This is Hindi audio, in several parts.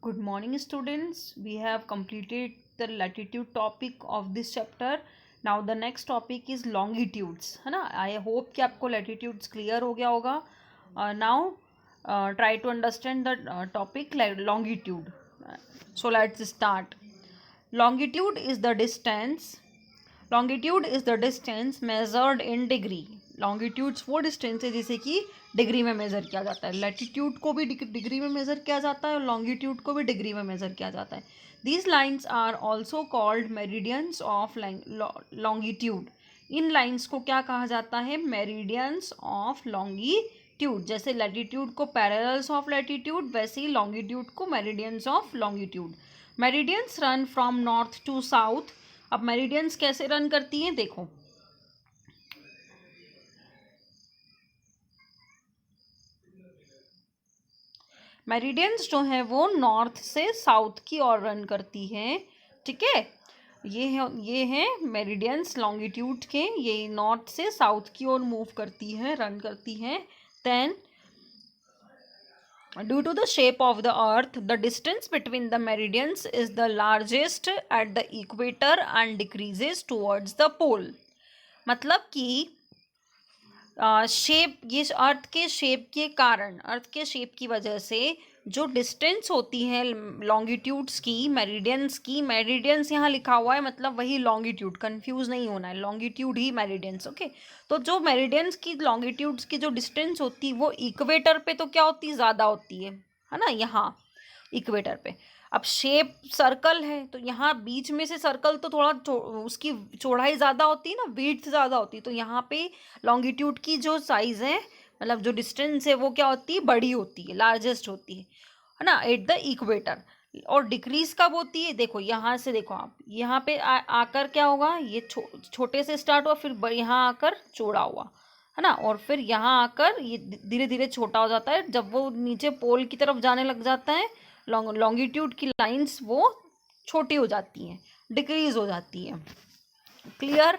Good morning, students. We have completed the latitude topic of this chapter. Now the next topic is longitudes, है ना. I hope कि आपको latitudes clear हो गया होगा. Now try to understand the topic longitude. So let's start. Longitude is the distance. Longitude is the distance measured in degree. Longitudes वो डिस्टेंस है जिसे कि डिग्री में मेज़र किया जाता है. लैटिट्यूड को भी डिग्री में मेज़र किया जाता है और लॉन्गिट्यूड को भी डिग्री में मेज़र किया जाता है. These lines are also called meridians of longitude. इन लाइन्स को क्या कहा जाता है? Meridians of longitude. जैसे लैटिट्यूड को पैरेलल्स ऑफ लैटिट्यूड, वैसे ही लॉन्गिट्यूड को meridians of longitude. Meridians run from north to south. अब मेरिडियंस कैसे रन करती हैं देखो. मेरिडियंस जो है वो नॉर्थ से साउथ की ओर रन करती हैं. ठीक है, ये है मेरिडियंस लॉन्गिट्यूड के. ये नॉर्थ से साउथ की ओर मूव करती हैं, रन करती हैं. Then due to the shape of the earth, the distance between the meridians is the largest at the equator and decreases towards the pole. मतलब कि शेप, ये अर्थ के शेप के कारण, अर्थ के शेप की वजह से जो डिस्टेंस होती है लॉन्गिट्यूड्स की, मेरिडियंस यहाँ लिखा हुआ है, मतलब वही लॉन्गिट्यूड, कंफ्यूज नहीं होना है, लॉन्गिट्यूड ही मेरिडियंस. ओके, तो जो मेरिडियंस की लॉन्गिट्यूड्स की जो डिस्टेंस होती है वो इक्वेटर पे तो क्या होती है? ज़्यादा होती है ना, यहाँ इक्वेटर पे. अब शेप सर्कल है तो यहाँ बीच में से सर्कल तो थोड़ा उसकी चौड़ाई ज़्यादा होती है ना, विड्थ ज़्यादा होती है. तो यहाँ पे लॉन्गिट्यूड की जो साइज़ है, मतलब जो डिस्टेंस है, वो क्या होती है? बड़ी होती है, लार्जेस्ट होती है ना, एट द इक्वेटर. और डिक्रीज कब होती है? देखो यहाँ से, देखो आप यहाँ पे आकर क्या होगा? ये छोटे से स्टार्ट हुआ, फिर यहाँ आकर चौड़ा हुआ, है ना, और फिर यहाँ आकर ये धीरे धीरे छोटा हो जाता है. जब वो नीचे पोल की तरफ जाने लग जाता है, लॉन्गिट्यूड की लाइंस वो छोटी हो जाती हैं, डिक्रीज हो जाती है. क्लियर?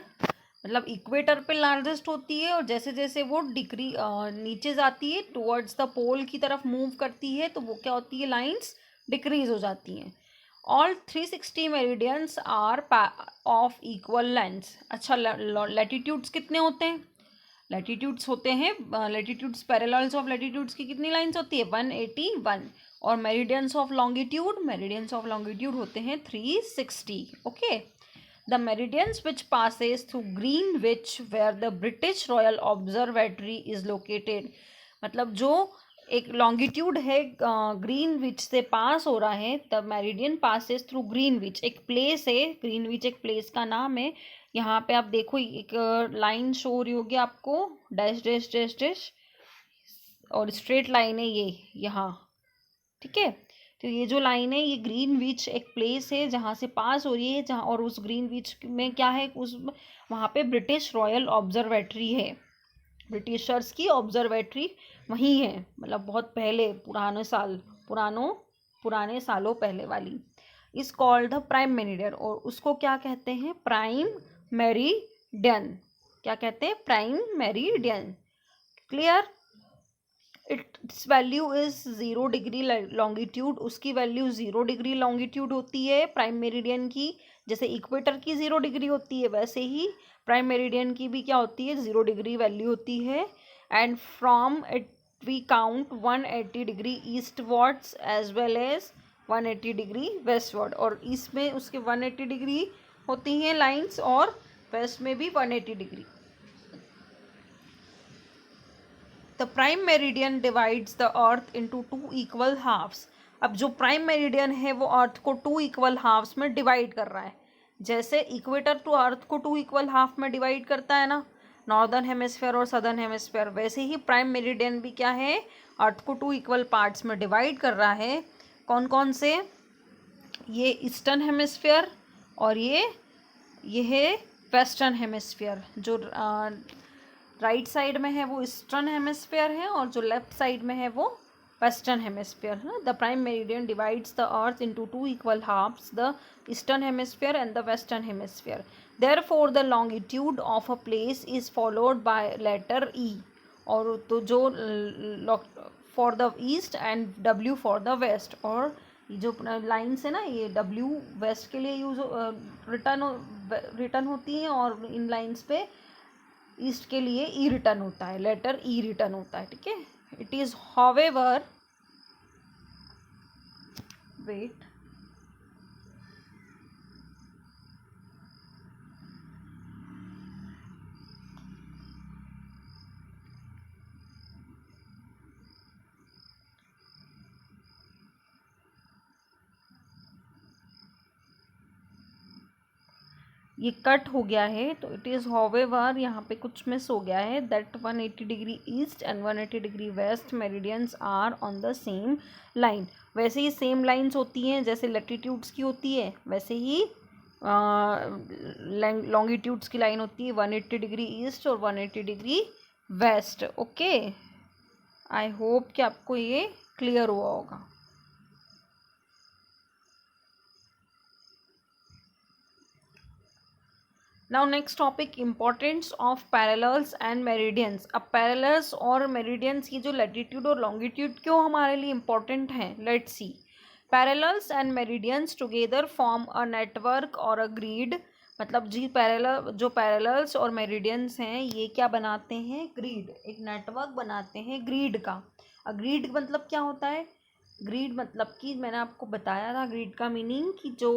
मतलब इक्वेटर पे लार्जेस्ट होती है, और जैसे जैसे वो नीचे जाती है, टुवर्ड्स द पोल की तरफ मूव करती है, तो वो क्या होती है? लाइंस डिक्रीज हो जाती हैं. All 360 meridians are of equal length. अच्छा, लैटिट्यूड्स कितने होते हैं? लैटिट्यूड्स होते हैं, लैटिट्यूड्स पैरेलल्स ऑफ लैटिट्यूड्स की कितनी लाइंस होती है? 181. और मेरिडियंस ऑफ लॉन्गिट्यूड होते हैं 360. Okay, the meridians which passes through Greenwich where the British royal observatory is located. मतलब जो एक लॉन्गिट्यूड है ग्रीनविच से पास हो रहा है, the meridian passes through Greenwich. एक प्लेस है, ग्रीनविच एक प्लेस का नाम है. यहाँ पे आप देखो एक लाइन शो हो रही होगी आपको, डैश डैश डैश डैश, और स्ट्रेट लाइन है ये यहाँ. ठीक है, तो ये जो लाइन है, ये ग्रीनविच एक प्लेस है जहाँ से पास हो रही है, जहाँ, और उस ग्रीनविच में क्या है? वहाँ पे ब्रिटिश रॉयल ऑब्जर्वेटरी है. ब्रिटिशर्स की ऑब्जर्वेटरी वहीं है, मतलब बहुत पहले, पुराने सालों पहले वाली. Is called the prime meridian. और उसको क्या कहते हैं? Prime meridian. क्या कहते हैं? Prime meridian. Clear? It's value is 0 degree longitude. उसकी वैल्यू 0 डिग्री लॉन्गिट्यूड होती है प्राइम मेरिडियन की. जैसे इक्वेटर की 0 डिग्री होती है, वैसे ही प्राइम मेरिडियन की भी क्या होती है? 0 डिग्री वैल्यू होती है. And from it we count 180 degree eastwards as well as 180 degree westward. और इसमें उसके 180 डिग्री होती हैं लाइंस, और वेस्ट में भी 180 degree. The prime meridian divides the earth into 2 equal halves. अब जो प्राइम मेरिडियन है वो अर्थ को 2 इक्वल हाफ्स में डिवाइड कर रहा है. जैसे इक्वेटर टू अर्थ को 2 इक्वल हाफ में डिवाइड करता है ना, नॉर्दर्न हेमिस्फेयर और सदर्न हेमिस्फेयर, वैसे ही प्राइम मेरिडियन भी क्या है? अर्थ को 2 इक्वल पार्ट्स में डिवाइड कर रहा है. कौन कौन से? ये ईस्टर्न हेमिस्फेयर, और ये है वेस्टर्न हेमिस्फेयर. जो राइट साइड में है वो ईस्टर्न हेमिस्फेयर है, और जो लेफ्ट साइड में है वो वेस्टर्न हेमिस्फेयर है. The prime meridian divides the earth into 2 equal halves, the eastern hemisphere and the western hemisphere. Therefore the longitude of a place is followed by letter E. और तो जो for the east and W for the west, और जो लाइन्स है ना, ये W वेस्ट के लिए यूज रिटर्न होती हैं, और इन लाइन्स पे ईस्ट के लिए ई रिटर्न होता है, लेटर ई रिटर्न होता है, ठीक है। इट इज हावेवर, वेट, ये कट हो गया है, तो इट इज़ हावेवर, यहाँ पे कुछ मिस हो गया है, that 180 degree east and 180 degree west meridians are on the same line. वैसे ही सेम लाइंस होती हैं, जैसे लैटिट्यूड्स की होती है, वैसे ही लॉन्गिट्यूड्स की लाइन होती है, 180 डिग्री ईस्ट और 180 degree waste. Okay, I hope कि आपको ये क्लियर हुआ होगा। Now next topic, importance of parallels and meridians. अब पैरेलल्स और मेरिडियंस की जो लैटिट्यूड और लॉन्गिट्यूड क्यों हमारे लिए इम्पोर्टेंट हैं, let's see. Parallels and meridians together form a network और अ ग्रिड। मतलब जी जो पैरेलल्स और मेरिडियंस हैं, ये क्या बनाते हैं, ग्रिड, एक नेटवर्क बनाते हैं ग्रिड का। ग्रिड मतलब क्या होता है, ग्रिड मतलब कि मैंने आपको बताया था ग्रिड का मीनिंग, कि जो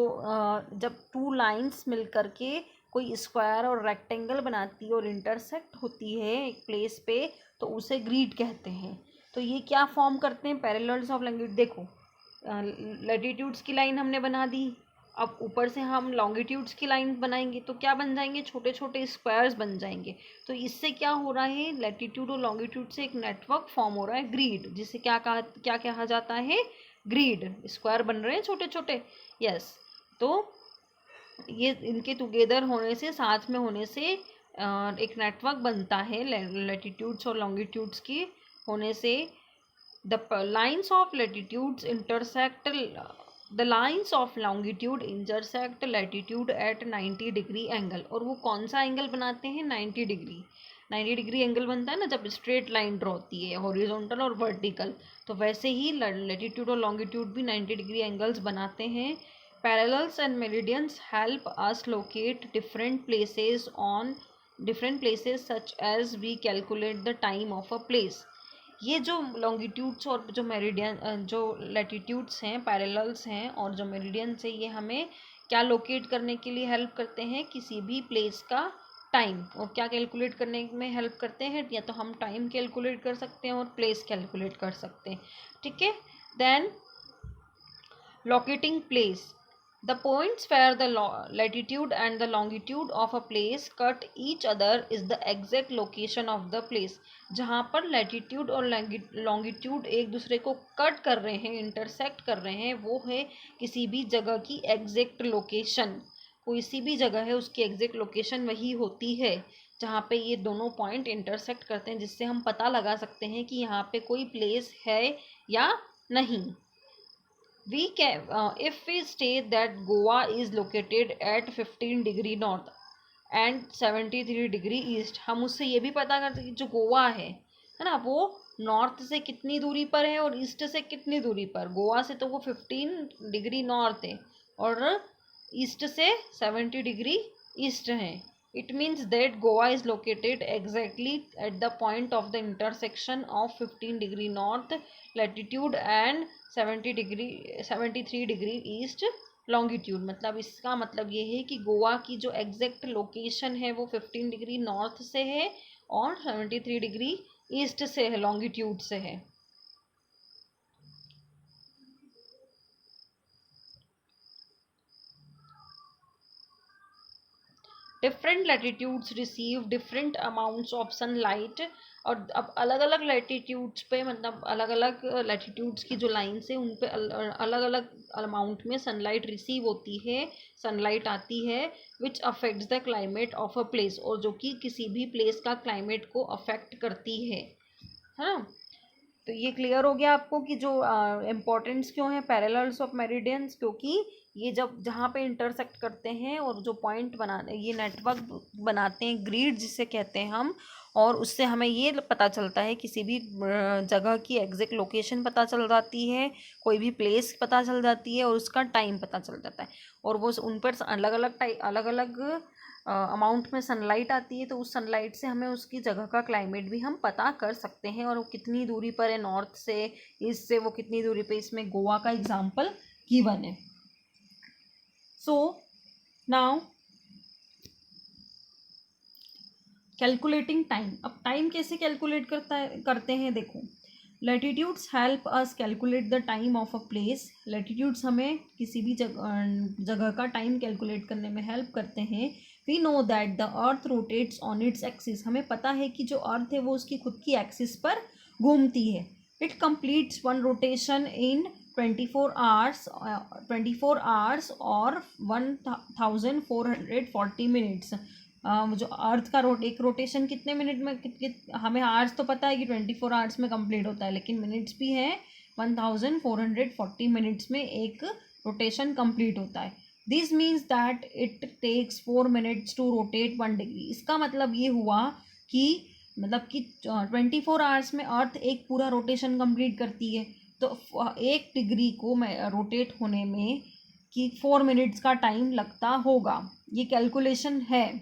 जब टू लाइंस मिल करके कोई स्क्वायर और रेक्टेंगल बनाती है और इंटरसेक्ट होती है एक प्लेस पे, तो उसे ग्रिड कहते हैं। तो ये क्या फॉर्म करते हैं, पैरेलल्स ऑफ लैटिट्यूड। देखो लैटिट्यूड्स की लाइन हमने बना दी, अब ऊपर से हम लॉन्गिट्यूड्स की लाइन बनाएंगे तो क्या बन जाएंगे, छोटे छोटे स्क्वायर्स बन जाएंगे। तो इससे क्या हो रहा है, लैटिट्यूड और लॉन्गिट्यूड से एक नेटवर्क फॉर्म हो रहा है, ग्रिड, जिसे क्या कहा जाता है, ग्रिड। स्क्वायर बन रहे हैं छोटे छोटे, यस। तो ये इनके टुगेदर होने से, साथ में होने से एक नेटवर्क बनता है लैटिट्यूड्स और लॉन्गिट्यूड्स की होने से। The lines of latitudes intersect, the lines of longitude intersect latitude at 90 degree angle. और वो कौन सा एंगल बनाते हैं, 90 डिग्री। 90 डिग्री एंगल बनता है ना जब स्ट्रेट लाइन ड्रॉ होती है, हॉरिजॉन्टल और वर्टिकल। तो वैसे ही लैटिट्यूड और लॉन्गिट्यूड भी 90 डिग्री एंगल्स बनाते हैं। Parallels and meridians help us locate different places such as we calculate the time of a place. ये जो लॉन्गिट्यूड्स और जो मेरिडियन, जो लैटिट्यूड्स हैं, पैरेलल्स हैं, और जो मेरिडियंस है, ये हमें क्या लोकेट करने के लिए हेल्प करते हैं, किसी भी प्लेस का टाइम। और क्या कैलकुलेट करने में हेल्प करते हैं, या तो हम टाइम कैलकुलेट कर सकते हैं और प्लेस कैलकुलेट कर सकते हैं, ठीक है। Then locating place, the points where the latitude and the longitude of a place cut each other is the exact location of the place। जहाँ पर लैटिट्यूड और लॉन्गिट्यूड एक दूसरे को कट कर रहे हैं, इंटरसेक्ट कर रहे हैं, वो है किसी भी जगह की एग्जैक्ट लोकेशन। कोई सी भी जगह है उसकी एग्जैक्ट लोकेशन वही होती है जहाँ पे ये दोनों पॉइंट इंटरसेक्ट करते हैं, जिससे हम पता लगा सकते हैं कि यहाँ पे कोई प्लेस है या नहीं। We can if we state that Goa is located at 15 degree north and 73 degree east, हम उससे ये भी पता करते हैं कि जो गोवा है ना, वो नॉर्थ से कितनी दूरी पर है और ईस्ट से कितनी दूरी पर। गोवा से तो वो 15 डिग्री नॉर्थ है और ईस्ट से 70 डिग्री ईस्ट है। It means that Goa is located exactly at the point of the intersection of 15 degree north latitude and 73 degree east longitude। मतलब इसका मतलब ये है कि गोवा की जो एग्जैक्ट लोकेशन है वो 15 डिग्री नॉर्थ से है और 73 डिग्री ईस्ट से है, लॉन्गिट्यूड से है। Different latitudes receive different amounts of sunlight. और अब अलग अलग लैटिट्यूड्स पे, मतलब अलग अलग लैटिट्यूड्स की जो लाइन्स है उन पे अलग अलग अमाउंट में सनलाइट रिसीव होती है, सनलाइट आती है, which affects the climate of a place, और जो कि किसी भी प्लेस का क्लाइमेट को अफेक्ट करती है ना। तो ये क्लियर हो गया आपको कि जो इम्पोर्टेंस क्यों है पैरेलल्स ऑफ मेरिडियंस, क्योंकि ये जब जहाँ पे इंटरसेक्ट करते हैं और जो पॉइंट बनाने ये नेटवर्क बनाते हैं, ग्रिड जिसे कहते हैं हम, और उससे हमें ये पता चलता है किसी भी जगह की एग्जैक्ट लोकेशन पता चल जाती है, कोई भी प्लेस पता चल जाती है और उसका टाइम पता चल जाता है। और वो उन पर अलग अलग अमाउंट में सनलाइट आती है, तो उस सनलाइट से हमें उसकी जगह का क्लाइमेट भी हम पता कर सकते हैं, और वो कितनी दूरी पर है नॉर्थ से, ईस्ट से वो कितनी दूरी पे, इसमें गोवा का एग्जाम्पल गिवन है। So now calculating time. अब टाइम कैसे कैलकुलेट करते हैं, देखो latitudes help us calculate the time of a place. Latitudes हमें किसी भी जगह का टाइम कैलकुलेट करने में हेल्प करते हैं। We know that the earth rotates on its axis. हमें पता है कि जो अर्थ है वो उसकी खुद की एक्सिस पर घूमती है। It completes one rotation in 24 hours और 1440 मिनट्स। जो अर्थ का एक रोटेशन कितने मिनट में, हमें आवर्स तो पता है कि 24 आवर्स में कंप्लीट होता है, लेकिन मिनट्स भी हैं, 1440 मिनट्स में एक रोटेशन कंप्लीट होता है। This means that it takes 4 minutes to rotate 1 degree. इसका मतलब ये हुआ कि 24 आवर्स में अर्थ एक पूरा रोटेशन कंप्लीट करती है, तो 1 डिग्री को रोटेट होने में कि 4 मिनट्स का टाइम लगता होगा। ये कैलकुलेशन है,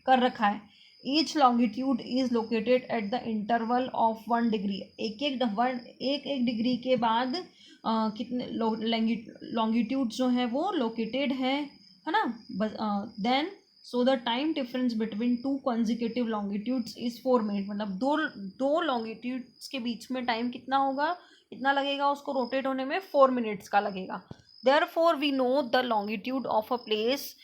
कर रखा है। Each longitude is located at the interval of 1 degree. एक डिग्री के बाद कितने लॉन्गिट्यूड जो है वो लोकेटेड है ना। Then so the time difference between 2 consecutive longitudes is 4 minute. मतलब दो लॉन्गिट्यूड्स के बीच में टाइम कितना होगा, इतना लगेगा उसको रोटेट होने में, 4 मिनट्स का लगेगा। Therefore we know the longitude of a place.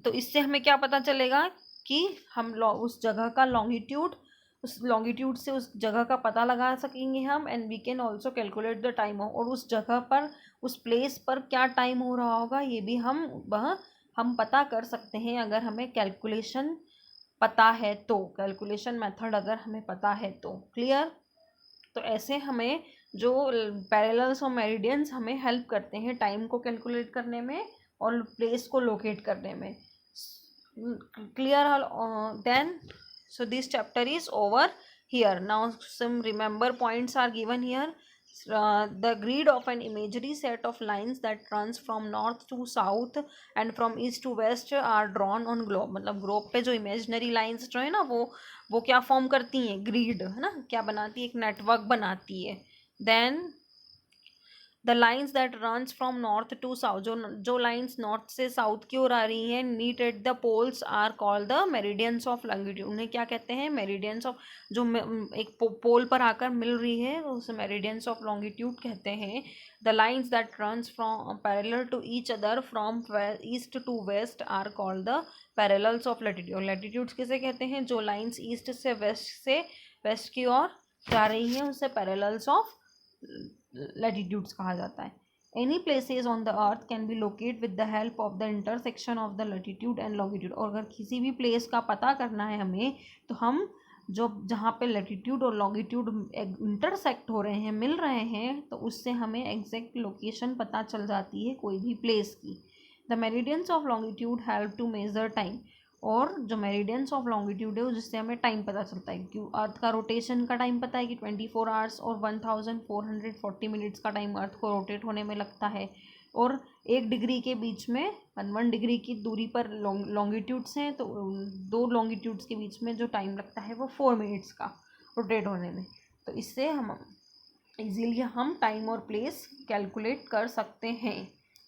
तो इससे हमें क्या पता चलेगा कि हम उस जगह का लॉन्गिट्यूड, उस लॉन्गिट्यूड से उस जगह का पता लगा सकेंगे हम। And we can also calculate the time, और उस जगह पर, उस प्लेस पर क्या टाइम हो रहा होगा ये भी हम पता कर सकते हैं, अगर हमें कैलकुलेशन पता है तो, कैलकुलेशन मेथड अगर हमें पता है तो। क्लियर। तो ऐसे हमें जो पैरेलल्स और मेरिडियंस हमें हेल्प करते हैं टाइम को कैलकुलेट करने में और प्लेस को लोकेट करने में। Clear. Then so this chapter is over here. Now some remember points are given here. The grid of an imaginary set of lines that runs from north to south and from east to west are drawn on globe. मतलब ग्लोब पे जो इमेजिनरी लाइंस जो है ना वो क्या फॉर्म करती हैं, ग्रिड है ना, क्या बनाती है, एक नेटवर्क बनाती है। Then the lines that runs from north to south, जो लाइन्स नॉर्थ से साउथ की ओर आ रही हैं, meet at the poles are called the meridians of longitude. उन्हें क्या कहते हैं, मेरिडियंस ऑफ, जो एक पोल पर आकर मिल रही है उसे मेरिडियंस ऑफ लॉन्गिट्यूड कहते हैं। The lines that runs from parallel to each other from east to west are called the parallels of latitude. Latitudes किसे कहते हैं, जो लाइन्स ईस्ट से वेस्ट की ओर जा रही हैं उसे पैरेलल्स ऑफ लैटिट्यूड्स कहा जाता है। Any places on the earth can be locate with the help of the intersection of the latitude and longitude. और अगर किसी भी प्लेस का पता करना है हमें, तो हम जो जहाँ पे लैटिट्यूड और लॉन्गिट्यूड इंटरसेक्ट हो रहे हैं, मिल रहे हैं, तो उससे हमें एग्जैक्ट लोकेशन पता चल जाती है कोई भी प्लेस की। The meridians of longitude help to measure time. और जो मेरिडियंस ऑफ लॉन्गिट्यूड है जिससे हमें टाइम पता चलता है, क्यों अर्थ का रोटेशन का टाइम पता है कि 24 आवर्स और 1440 मिनट्स का टाइम अर्थ को रोटेट होने में लगता है। और 1 डिग्री के बीच में 1 डिग्री की दूरी पर लॉन्गिट्यूड्स हैं, तो 2 लॉन्गिट्यूड्स के बीच में जो टाइम लगता है वो 4 मिनट्स का रोटेट होने में। तो इससे हम इजीली हम टाइम और प्लेस कैलकुलेट कर सकते हैं।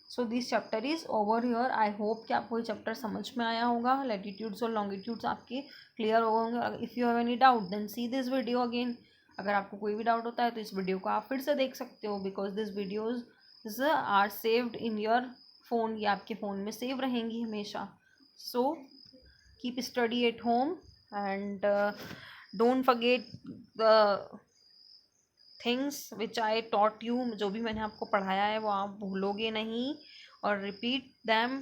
So this chapter is over here. I hope कि आपको ये चैप्टर समझ में आया होगा। लैटिट्यूड्स और लॉन्गिट्यूड्स आपके क्लियर हो होंगे। If you have any doubt then see this video again. अगर आपको कोई भी डाउट होता है तो इस वीडियो को आप फिर से देख सकते हो, because this videos are saved in your phone. ये आपके फ़ोन में सेव रहेंगी हमेशा। So keep study at home and don't forget the things which I taught you. जो भी मैंने आपको पढ़ाया है वो आप भूलोगे नहीं, और repeat them.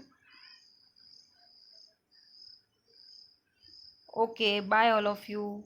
Okay, bye all of you.